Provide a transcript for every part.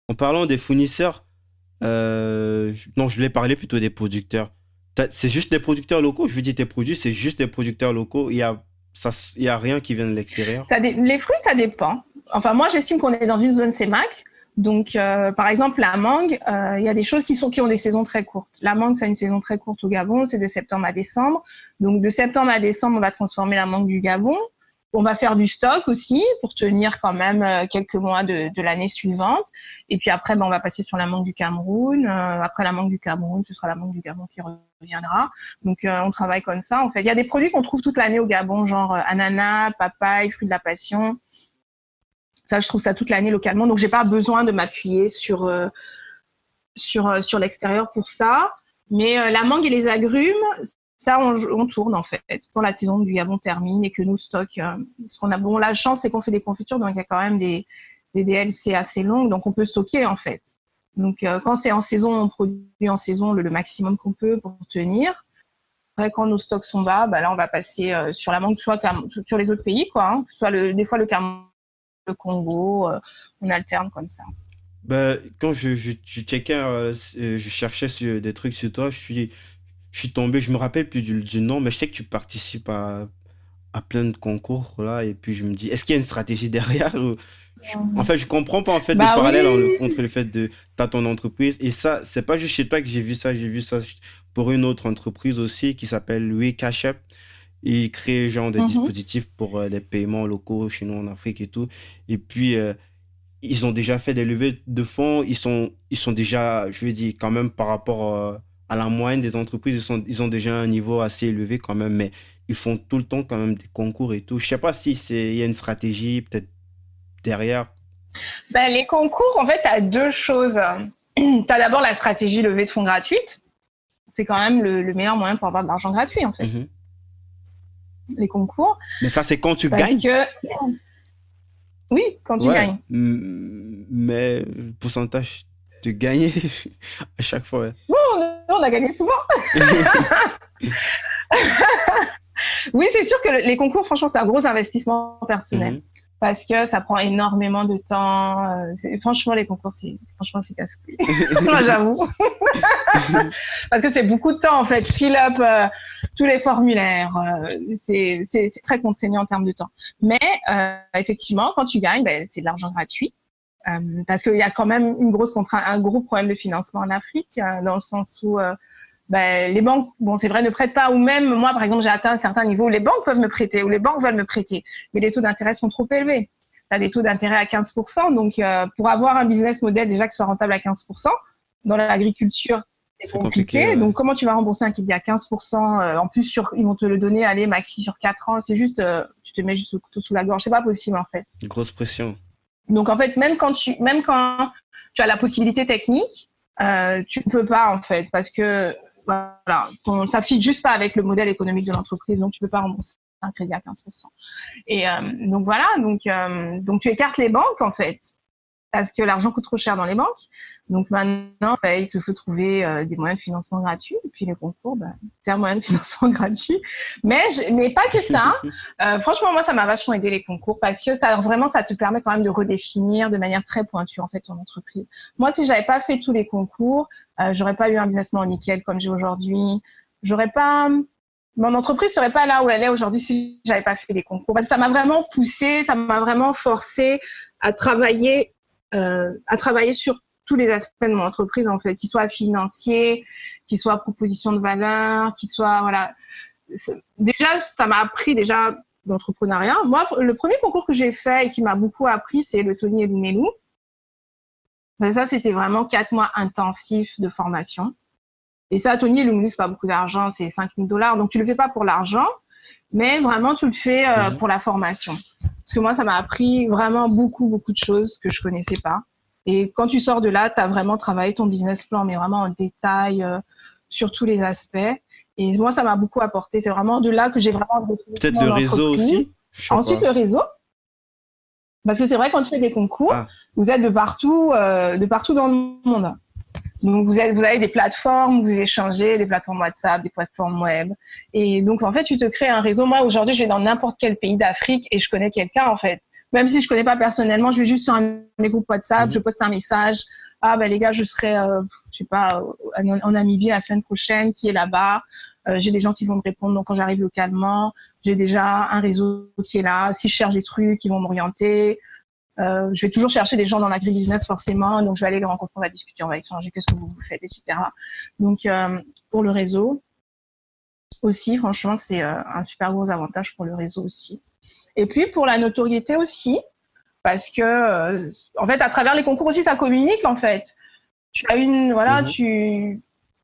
En parlant des fournisseurs, non, je voulais parler plutôt des producteurs. C'est juste des producteurs locaux. Je veux dire, tes produits, c'est juste des producteurs locaux. Il y a rien qui vient de l'extérieur. Les fruits, ça dépend. Enfin, moi, j'estime qu'on est dans une zone CEMAC. Donc, par exemple, la mangue, il y a des choses qui ont des saisons très courtes. La mangue, c'est une saison très courte au Gabon, c'est de septembre à décembre. Donc, de septembre à décembre, on va transformer la mangue du Gabon. On va faire du stock aussi pour tenir quand même quelques mois de l'année suivante. Et puis après, ben, on va passer sur la mangue du Cameroun. Après la mangue du Cameroun, ce sera la mangue du Gabon qui reviendra. Donc, on travaille comme ça. En fait, il y a des produits qu'on trouve toute l'année au Gabon, genre ananas, papaye, fruits de la passion. Ça, je trouve ça toute l'année localement. Donc, j'ai pas besoin de m'appuyer sur l'extérieur pour ça. Mais la mangue et les agrumes, ça, on tourne en fait. Quand la saison du Gabon termine et que nous stock, ce qu'on a bon, la chance, c'est qu'on fait des confitures, donc il y a quand même des DLC assez longues, donc on peut stocker en fait. Donc quand c'est en saison, on produit en saison le maximum qu'on peut pour tenir. Après, quand nos stocks sont bas, bah là, on va passer sur la mangue, soit sur les autres pays, quoi. Hein, soit des fois le Cameroun, le Congo, on alterne comme ça. Ben, quand je checkais, je cherchais des trucs sur toi, je suis tombé, je me rappelle plus du nom, mais je sais que tu participes à plein de concours là, et puis je me dis, est-ce qu'il y a une stratégie derrière en fait, je comprends pas en fait le Bah parallèle oui. entre le fait de t'as ton entreprise et ça, c'est pas juste chez toi que j'ai vu ça pour une autre entreprise aussi qui s'appelle We Cash App. Ils créent genre des Mm-hmm. dispositifs pour les paiements locaux chez nous en Afrique et tout. Et puis, ils ont déjà fait des levées de fonds. Ils sont déjà, je veux dire, quand même par rapport à la moyenne des entreprises, ils ont déjà un niveau assez élevé quand même, mais ils font tout le temps quand même des concours et tout. Je sais pas si il y a une stratégie peut-être derrière. Ben, les concours, en fait, tu as deux choses. Tu as d'abord la stratégie levée de fonds gratuite. C'est quand même le meilleur moyen pour avoir de l'argent gratuit, en fait, Mhm. les concours. Mais ça, c'est quand tu Parce gagnes. que, oui, quand tu Ouais. gagnes. Mais le pourcentage de gagner à chaque fois. Nous, on a gagné souvent. Oui, c'est sûr que les concours, franchement, c'est un gros investissement personnel. Mhm. Parce que ça prend énormément de temps. Franchement, les concours, c'est casse-couille. Moi, j'avoue. Parce que c'est beaucoup de temps, en fait. Fill up tous les formulaires. C'est très contraignant en termes de temps. Mais effectivement, quand tu gagnes, ben, c'est de l'argent gratuit. Parce qu'il y a quand même un gros problème de financement en Afrique, dans le sens où ben, les banques, bon, c'est vrai, ne prêtent pas, ou même moi, par exemple, j'ai atteint un certain niveau où les banques peuvent me prêter, ou les banques veulent me prêter, mais les taux d'intérêt sont trop élevés. Tu as des taux d'intérêt à 15%, donc pour avoir un business model déjà qui soit rentable à 15%, dans l'agriculture, c'est C'est compliqué, compliqué. ouais. Donc, comment tu vas rembourser un crédit à 15%, en plus, ils vont te le donner, allez, maxi sur 4 ans, c'est juste, tu te mets juste le couteau sous la gorge, c'est pas possible, en fait. Grosse pression. Donc, en fait, même quand tu as la possibilité technique, tu ne peux pas, en fait, parce que voilà, ça ne fit juste pas avec le modèle économique de l'entreprise, donc tu ne peux pas rembourser un crédit à 15%. Et donc, voilà, donc tu écartes les banques, en fait, parce que l'argent coûte trop cher dans les banques. Donc maintenant, bah, il te faut trouver des moyens de financement gratuits. Et puis les concours, bah, c'est un moyen de financement gratuit. Mais pas que ça. Franchement, moi, ça m'a vachement aidé les concours parce que ça te permet quand même de redéfinir de manière très pointue en fait ton entreprise. Moi, si j'avais pas fait tous les concours, j'aurais pas eu un business plan nickel comme j'ai aujourd'hui. J'aurais pas Mon entreprise serait pas là où elle est aujourd'hui si j'avais pas fait les concours. Parce que ça m'a vraiment poussé, ça m'a vraiment forcé à travailler sur tous les aspects de mon entreprise en fait, qu'ils soient financiers, qu'ils soient proposition de valeur, qu'ils soient voilà. Déjà, ça m'a appris déjà l'entrepreneuriat. Moi, le premier concours que j'ai fait et qui m'a beaucoup appris, c'est le Tony et Lumelu. Ben, ça, c'était vraiment 4 mois intensifs de formation. Et ça, Tony et Lumelu, c'est pas beaucoup d'argent, c'est 5 000 $. Donc, tu le fais pas pour l'argent, mais vraiment, tu le fais Mhm. pour la formation. Parce que moi, ça m'a appris vraiment beaucoup, beaucoup de choses que je connaissais pas. Et quand tu sors de là, tu as vraiment travaillé ton business plan, mais vraiment en détail, sur tous les aspects. Et moi, ça m'a beaucoup apporté. C'est vraiment de là que j'ai vraiment développé Peut-être le mon réseau entreprise. aussi? Je sais Ensuite, pas. le réseau. Parce que c'est vrai, quand tu fais des concours, Ah, vous êtes de partout dans le monde. Donc, vous avez des plateformes, vous échangez, des plateformes WhatsApp, des plateformes web. Et donc, en fait, tu te crées un réseau. Moi, aujourd'hui, je vais dans n'importe quel pays d'Afrique et je connais quelqu'un, en fait. Même si je connais pas personnellement, je vais juste sur mes groupes WhatsApp, je poste un message. Ah, ben les gars, je serai, je sais pas, en Namibie la semaine prochaine, qui est là-bas. J'ai des gens qui vont me répondre. Donc, quand j'arrive localement, j'ai déjà un réseau qui est là. Si je cherche des trucs, ils vont m'orienter. Je vais toujours chercher des gens dans l'agribusiness forcément. Donc, je vais aller les rencontrer, on va discuter, on va échanger, qu'est-ce que vous faites, etc. Donc, pour le réseau aussi, franchement, c'est un super gros avantage pour le réseau aussi. Et puis, pour la notoriété aussi. Parce que, en fait, à travers les concours aussi, ça communique, en fait. Tu as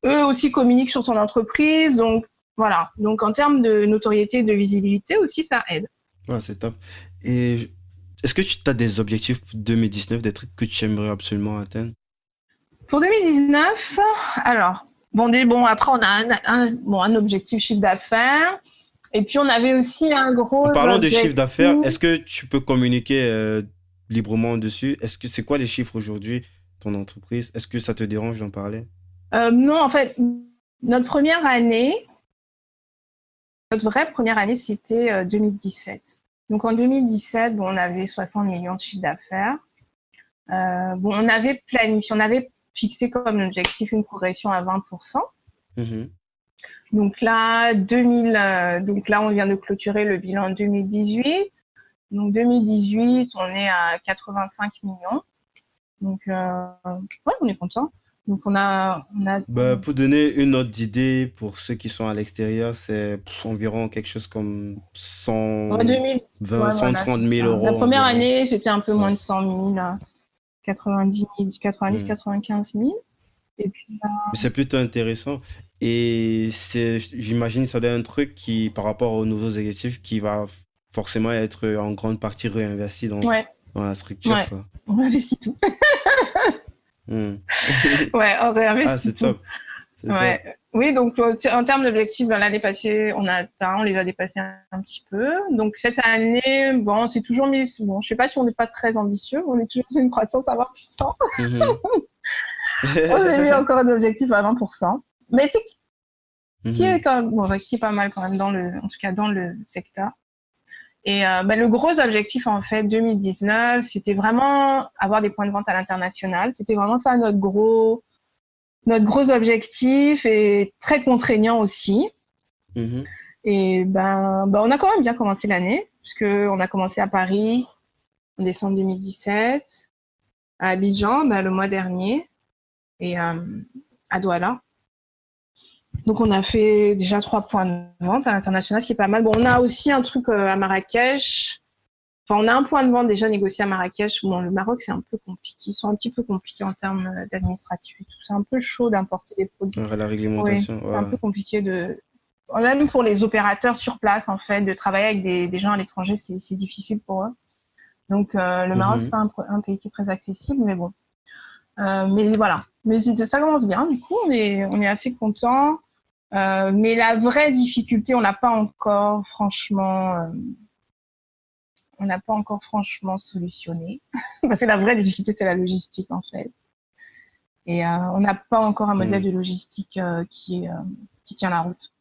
eux aussi communiquent sur ton entreprise. Donc, voilà. Donc, en termes de notoriété et de visibilité aussi, ça aide. Ouais, c'est top. Et est-ce que tu as des objectifs pour 2019, des trucs que tu aimerais absolument atteindre? Pour 2019, alors, après, on a un objectif chiffre d'affaires. Et puis, on avait aussi un gros En parlant de objectif. chiffre d'affaires, est-ce que tu peux communiquer librement dessus? C'est quoi les chiffres aujourd'hui, ton entreprise? Est-ce que ça te dérange d'en parler? Non, en fait, notre vraie première année, c'était 2017. Donc, en 2017, on avait 60 millions de chiffre d'affaires. On avait planifié, on avait fixé comme objectif une progression à 20%. Donc là, on vient de clôturer le bilan 2018. Donc 2018, on est à 85 millions. Donc ouais, on est content. Donc on a. Pour donner une autre idée pour ceux qui sont à l'extérieur, c'est environ quelque chose comme 120, 130 000 euros. La première environ. année, c'était un peu moins de 100 000, 90 000, 90, 95 000. Et puis, Mais c'est plutôt intéressant. Et j'imagine que ça doit être un truc qui, par rapport aux nouveaux objectifs, qui va forcément être en grande partie réinvesti dans la structure. Ouais. Quoi. On investit tout. Ouais, on réinvestit ah, c'est tout. top. Ouais. Top. Oui, donc en termes d'objectifs, l'année passée, on les a dépassés un petit peu. Donc cette année, c'est toujours mis. Je sais pas si on n'est pas très ambitieux, on est toujours sur une croissance à 20%. On a mis encore un objectif à 20%. Mais c'est qui est quand même réussi pas mal quand même en tout cas dans le secteur. Et le gros objectif en fait 2019, c'était vraiment avoir des points de vente à l'international. C'était vraiment ça notre gros objectif et très contraignant aussi. Et on a quand même bien commencé l'année puisque on a commencé à Paris en décembre 2017, à Abidjan le mois dernier et à Douala. Donc, on a fait déjà 3 points de vente à l'international, ce qui est pas mal. On a aussi un truc à Marrakech. Enfin, on a un point de vente déjà négocié à Marrakech. Le Maroc, c'est un peu compliqué. Ils sont un petit peu compliqués en termes d'administratif et tout. C'est un peu chaud d'importer des produits. La réglementation. C'est un peu compliqué même pour les opérateurs sur place, en fait, de travailler avec des gens à l'étranger, c'est difficile pour eux. Donc, le Maroc, c'est pas un pays qui est très accessible, mais bon. Mais voilà. Mais ça commence bien, du coup, on est assez contents. Mais la vraie difficulté, on n'a pas encore franchement solutionné. Parce que la vraie difficulté, c'est la logistique, en fait. Et on n'a pas encore un modèle de logistique qui tient la route.